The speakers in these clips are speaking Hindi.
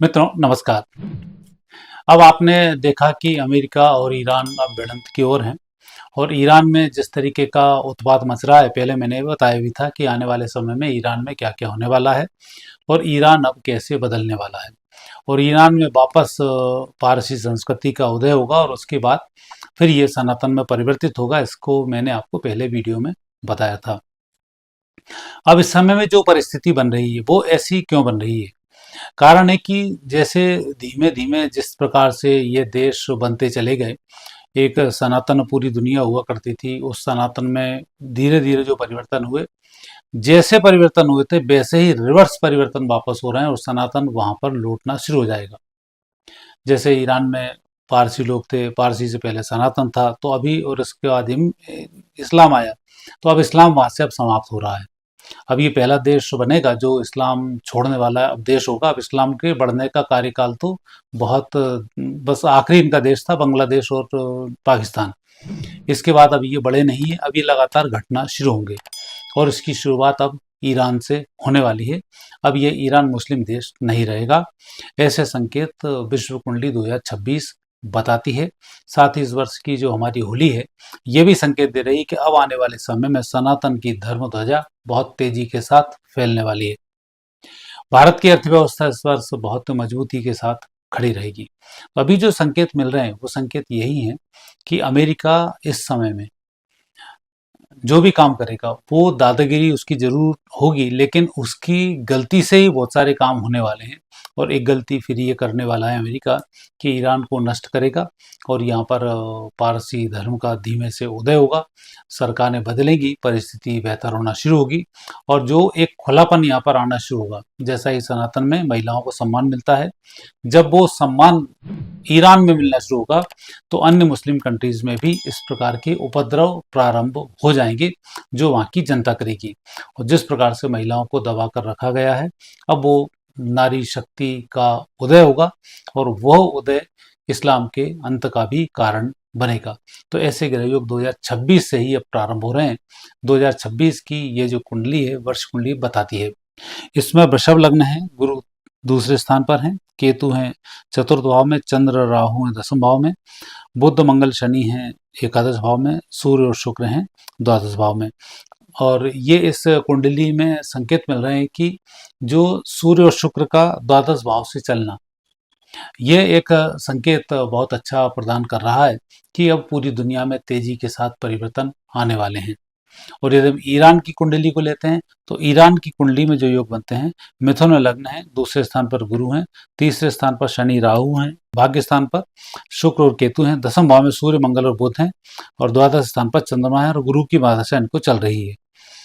मित्रों नमस्कार। अब आपने देखा कि अमेरिका और ईरान अब भिड़ंत की ओर हैं और ईरान में जिस तरीके का उत्पात मच रहा है, पहले मैंने बताया भी था कि आने वाले समय में ईरान में क्या क्या होने वाला है और ईरान अब कैसे बदलने वाला है और ईरान में वापस पारसी संस्कृति का उदय होगा और उसके बाद फिर ये सनातन में परिवर्तित होगा। इसको मैंने आपको पहले वीडियो में बताया था। अब इस समय में जो परिस्थिति बन रही है वो ऐसी क्यों बन रही है? कारण है कि जैसे धीमे धीमे जिस प्रकार से ये देश बनते चले गए, एक सनातन पूरी दुनिया हुआ करती थी, उस सनातन में धीरे धीरे जो परिवर्तन हुए, जैसे परिवर्तन हुए थे वैसे ही रिवर्स परिवर्तन वापस हो रहे हैं और सनातन वहां पर लौटना शुरू हो जाएगा। जैसे ईरान में पारसी लोग थे, पारसी से पहले सनातन था, तो अभी और इसके बाद इस्लाम आया, तो अब इस्लाम वहां से अब समाप्त हो रहा है। अब ये पहला देश बनेगा जो इस्लाम छोड़ने वाला अब देश होगा। अब इस्लाम के बढ़ने का कार्यकाल तो बहुत बस आखिरी इनका देश था बांग्लादेश और पाकिस्तान। इसके बाद अब ये बड़े नहीं है, अब ये लगातार घटना शुरू होंगे और इसकी शुरुआत अब ईरान से होने वाली है। अब ये ईरान मुस्लिम देश नहीं रहेगा, ऐसे संकेत विश्व कुंडली 2026 बताती है। साथ ही इस वर्ष की जो हमारी होली है, ये भी संकेत दे रही है कि अब आने वाले समय में सनातन की धर्म ध्वजा बहुत तेजी के साथ फैलने वाली है। भारत की अर्थव्यवस्था इस वर्ष बहुत मजबूती के साथ खड़ी रहेगी। तो अभी जो संकेत मिल रहे हैं वो संकेत यही हैं कि अमेरिका इस समय में जो भी काम करेगा वो दादागिरी उसकी जरूर होगी, लेकिन उसकी गलती से ही बहुत सारे काम होने वाले हैं। और एक गलती फिर ये करने वाला है अमेरिका कि ईरान को नष्ट करेगा और यहाँ पर पारसी धर्म का धीमे से उदय होगा, सरकारें बदलेंगी, परिस्थिति बेहतर होना शुरू होगी और जो एक खुलापन यहाँ पर आना शुरू होगा। जैसा ही सनातन में महिलाओं को सम्मान मिलता है, जब वो सम्मान ईरान में मिलना शुरू होगा तो अन्य मुस्लिम कंट्रीज में भी इस प्रकार के उपद्रव प्रारंभ हो जाएंगे जो वहाँ की जनता करेगी। और जिस प्रकार से महिलाओं को दबा कर रखा गया है, अब वो नारी शक्ति का उदय होगा और वह उदय इस्लाम के अंत का भी कारण बनेगा। तो ऐसे ग्रहयोग 2026 से ही अब प्रारंभ हो रहे हैं। 2026 की ये जो कुंडली है, वर्ष कुंडली बताती है। इसमें वृषभ लग्न है, गुरु दूसरे स्थान पर हैं, केतु हैं चतुर्थ भाव में, चंद्र राहु हैं दसम भाव में, बुध मंगल शनि हैं एकादश भाव में, सूर्य और शुक्र हैं द्वादश भाव में। और ये इस कुंडली में संकेत मिल रहे हैं कि जो सूर्य और शुक्र का द्वादश भाव से चलना, ये एक संकेत बहुत अच्छा प्रदान कर रहा है कि अब पूरी दुनिया में तेजी के साथ परिवर्तन आने वाले हैं। और यदि हम ईरान की कुंडली को लेते हैं तो ईरान की कुंडली में जो योग बनते हैं, मिथुन में लग्न है, दूसरे स्थान पर गुरु हैं, तीसरे स्थान पर शनि राहु हैं, भाग्य स्थान पर शुक्र और केतु हैं, दसम भाव में सूर्य मंगल और बुध हैं और द्वादश स्थान पर चंद्रमा है और गुरु की महादशा इनको चल रही है।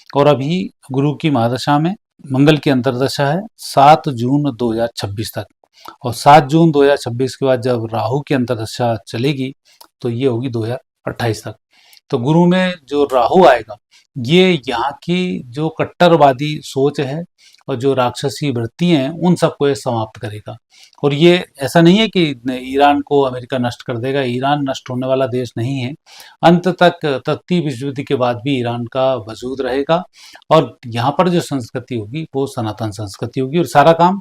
और अभी गुरु की महादशा में मंगल की अंतर्दशा है 7 जून 2026 तक, और 7 जून 2026 के बाद जब राहु की अंतर्दशा चलेगी तो ये होगी 2028 तक। तो गुरु में जो राहु आएगा, ये यहाँ की जो कट्टरवादी सोच है और जो राक्षसी वृत्ति हैं उन सबको ये समाप्त करेगा। और ये ऐसा नहीं है कि ईरान को अमेरिका नष्ट कर देगा, ईरान नष्ट होने वाला देश नहीं है। अंत तक तृतीय विश्व युद्ध के बाद भी ईरान का वजूद रहेगा और यहाँ पर जो संस्कृति होगी वो सनातन संस्कृति होगी। और सारा काम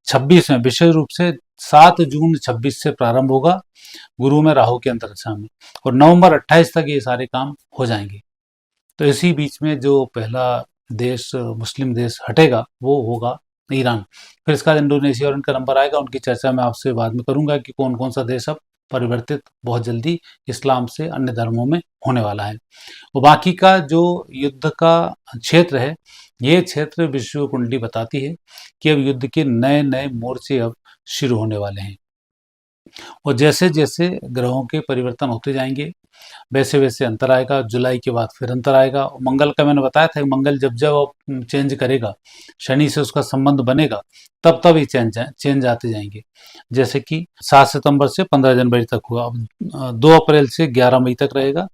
26 में, विशेष रूप से 7 जून 26 से प्रारंभ होगा गुरु में राहु के अंतरिक्षा में, और नवंबर 28 तक ये सारे काम हो जाएंगे। तो इसी बीच में जो पहला देश मुस्लिम देश हटेगा वो होगा ईरान। फिर इसका इंडोनेशिया और इनका नंबर आएगा, उनकी चर्चा मैं आपसे बाद में करूंगा कि कौन कौन सा देश अब परिवर्तित बहुत जल्दी इस्लाम से अन्य धर्मों में होने वाला है। और बाकी का जो युद्ध का क्षेत्र है, ये क्षेत्र विश्व कुंडली बताती है कि अब युद्ध के नए नए मोर्चे अब शुरू होने वाले हैं। और जैसे जैसे ग्रहों के परिवर्तन होते जाएंगे वैसे वैसे अंतर आएगा। जुलाई के बाद फिर अंतर आएगा। और मंगल का मैंने बताया था कि मंगल जब जब चेंज करेगा, शनि से उसका संबंध बनेगा, तब तब ये चेंज आते जाएंगे। जैसे कि 7 सितंबर से 15 जनवरी तक हुआ, अब 2 अप्रैल से 11 मई तक रहेगा,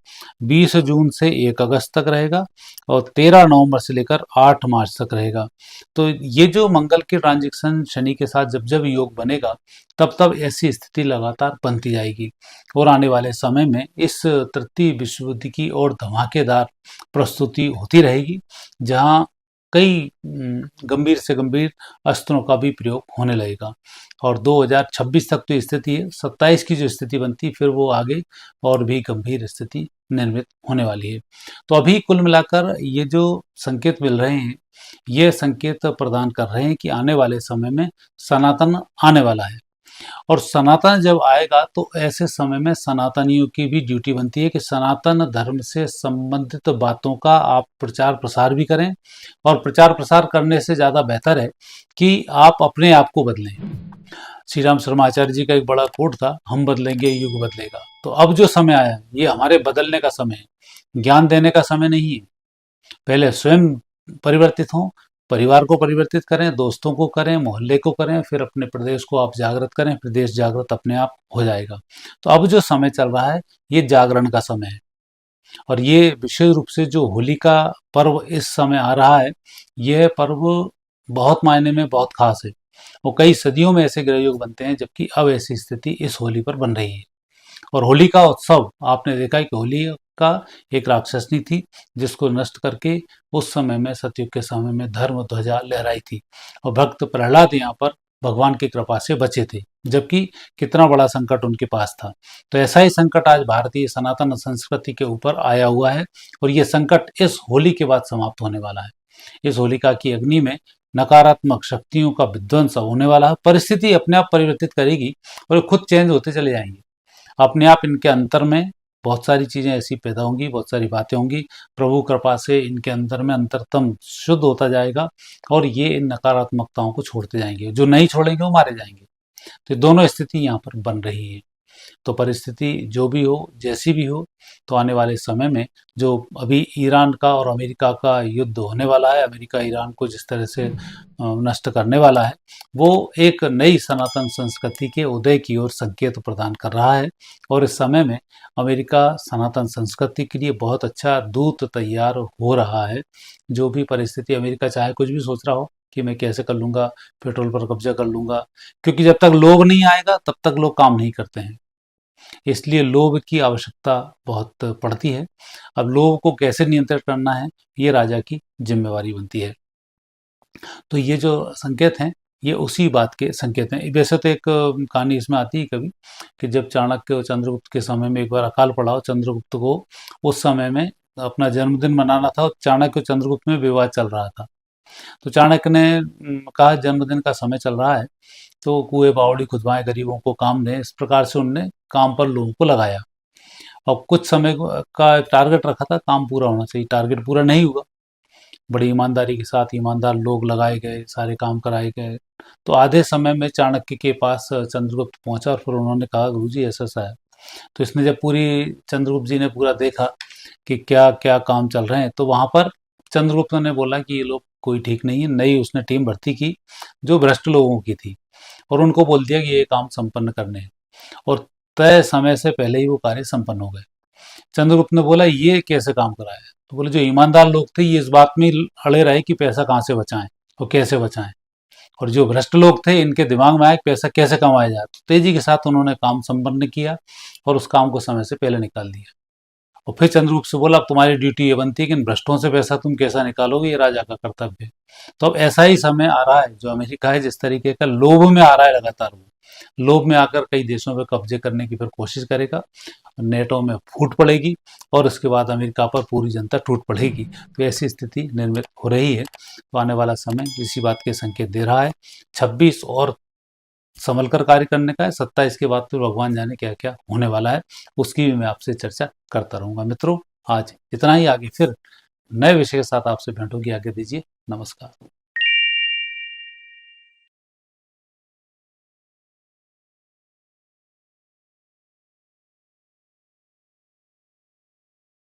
20 जून से 1 अगस्त तक रहेगा और 13 नवंबर से लेकर 8 मार्च तक रहेगा। तो ये जो मंगल के ट्रांजिक्शन शनि के साथ जब जब योग बनेगा, तब तब ऐसी स्थिति लगातार बनती जाएगी। और आने वाले समय में इस तृतीय विश्व युद्ध की और धमाकेदार प्रस्तुति होती रहेगी, जहां कई गंभीर से गंभीर अस्त्रों का भी प्रयोग होने लगेगा। और 2026 तक तो स्थिति है, 27 की जो स्थिति बनती फिर वो आगे और भी गंभीर स्थिति निर्मित होने वाली है। तो अभी कुल मिलाकर ये जो संकेत मिल रहे हैं, ये संकेत प्रदान कर रहे हैं कि आने वाले समय में सनातन आने वाला है। और सनातन जब आएगा तो ऐसे समय में सनातनियों की भी ड्यूटी बनती है कि सनातन धर्म से संबंधित बातों का आप प्रचार प्रसार भी करें, और प्रचार प्रसार करने से ज़्यादा बेहतर है कि आप अपने आप को बदलें। श्री राम शर्मा आचार्य जी का एक बड़ा कोट था, हम बदलेंगे युग बदलेगा। तो अब जो समय आया है ये हमारे बदलने का समय है, ज्ञान देने का समय नहीं है। पहले स्वयं परिवर्तित हों, परिवार को परिवर्तित करें, दोस्तों को करें, मोहल्ले को करें, फिर अपने प्रदेश को आप जागृत करें, प्रदेश जागृत अपने आप हो जाएगा। तो अब जो समय चल रहा है ये जागरण का समय है, और ये विशेष रूप से जो होली का पर्व इस समय आ रहा है, यह पर्व बहुत मायने में बहुत खास है। और कई सदियों में ऐसे ग्रह योग बनते हैं, जबकि अब ऐसी स्थिति इस होली पर बन रही है। और होली का उत्सव आपने देखा है कि होली का एक राक्षसनी थी जिसको नष्ट करके उस समय में, सतयुग के समय में, धर्म ध्वजा लहराई थी, और भक्त प्रहलाद यहाँ पर भगवान की कृपा से बचे थे, जबकि कितना बड़ा संकट उनके पास था। तो ऐसा ही संकट आज भारतीय सनातन संस्कृति के ऊपर आया हुआ है, और ये संकट इस होली के बाद समाप्त होने वाला है। इस होलिका की अग्नि में नकारात्मक शक्तियों का विध्वंस होने वाला है। परिस्थिति अपने आप परिवर्तित करेगी और ये खुद चेंज होते चले जाएंगे अपने आप। इनके अंतर में बहुत सारी चीज़ें ऐसी पैदा होंगी, बहुत सारी बातें होंगी। प्रभु कृपा से इनके अंदर में अंतरतम शुद्ध होता जाएगा, और ये इन नकारात्मकताओं को छोड़ते जाएंगे। जो नहीं छोड़ेंगे वो मारे जाएंगे। तो दोनों स्थिति यहाँ पर बन रही है। तो परिस्थिति जो भी हो, जैसी भी हो, तो आने वाले समय में जो अभी ईरान का और अमेरिका का युद्ध होने वाला है, अमेरिका ईरान को जिस तरह से नष्ट करने वाला है, वो एक नई सनातन संस्कृति के उदय की ओर संकेत प्रदान कर रहा है। और इस समय में अमेरिका सनातन संस्कृति के लिए बहुत अच्छा दूत तैयार हो रहा है। जो भी परिस्थिति, अमेरिका चाहे कुछ भी सोच रहा हो कि मैं कैसे कर लूँगा, पेट्रोल पर कब्जा कर लूँगा, क्योंकि जब तक लोभ नहीं आएगा तब तक लोग काम नहीं करते हैं। इसलिए लोभ की आवश्यकता बहुत पड़ती है। अब लोभ को कैसे नियंत्रित करना है, ये राजा की जिम्मेवारी बनती है। तो ये जो संकेत हैं, ये उसी बात के संकेत हैं। वैसे तो एक कहानी इसमें आती है कभी, कि जब चाणक्य और चंद्रगुप्त के समय में एक बार अकाल पड़ा हो चंद्रगुप्त को, उस समय में अपना जन्मदिन मनाना था, और चाणक्य और चंद्रगुप्त में विवाद चल रहा था। तो चाणक्य ने कहा जन्मदिन का समय चल रहा है, तो कुएं बावड़ी खुदवाएं, गरीबों को काम दें। इस प्रकार से उनने काम पर लोगों को लगाया, और कुछ समय का एक टारगेट रखा था, काम पूरा होना चाहिए। टारगेट पूरा नहीं हुआ, बड़ी ईमानदारी के साथ ईमानदार लोग लगाए गए, सारे काम कराए गए। तो आधे समय में चाणक्य के पास चंद्रगुप्त पहुंचा, और फिर उन्होंने कहा गुरुजी ऐसा ऐसा है। तो इसने जब पूरी, चंद्रगुप्त जी ने पूरा देखा कि क्या क्या काम चल रहे हैं, तो वहां पर चंद्रगुप्त ने बोला कि ये लोग कोई ठीक नहीं है। नई उसने टीम भर्ती की जो भ्रष्ट लोगों की थी, और उनको बोल दिया कि ये काम संपन्न करने हैं, और तय समय से पहले ही वो कार्य संपन्न हो गए। चंद्रगुप्त ने बोला ये कैसे काम कराया है, तो बोले जो ईमानदार लोग थे ये इस बात में अड़े रहे कि पैसा कहाँ से बचाएं और कैसे बचाएं, और जो भ्रष्ट लोग थे इनके दिमाग में आया कि पैसा कैसे कमाया जाए। तो तेजी के साथ उन्होंने काम संपन्न किया, और उस काम को समय से पहले निकाल दिया। और फिर चंद्रगुप्त से बोला अब तुम्हारी ड्यूटी ये बनती है कि इन भ्रष्टों से पैसा तुम कैसा निकालोगे, ये राजा का कर्तव्य है। तो अब ऐसा ही समय आ रहा है, जो अमेरिका है जिस तरीके का लोभ में आ रहा है लगातार, वो लोभ में आकर कई देशों पर कब्जे करने की फिर कोशिश करेगा, नेटो में फूट पड़ेगी, और उसके बाद अमेरिका पर पूरी जनता टूट पड़ेगी। तो ऐसी स्थिति निर्मित हो रही है। तो आने वाला समय इसी बात के संकेत दे रहा है। 26 और संभल कर कार्य करने का है, 27 के बाद तो भगवान जाने क्या क्या होने वाला है, उसकी भी मैं आपसे चर्चा करता रहूंगा। मित्रों, आज इतना ही। आगे फिर नए विषय के साथ आपसे भेंट होगी। आगे दीजिए, नमस्कार।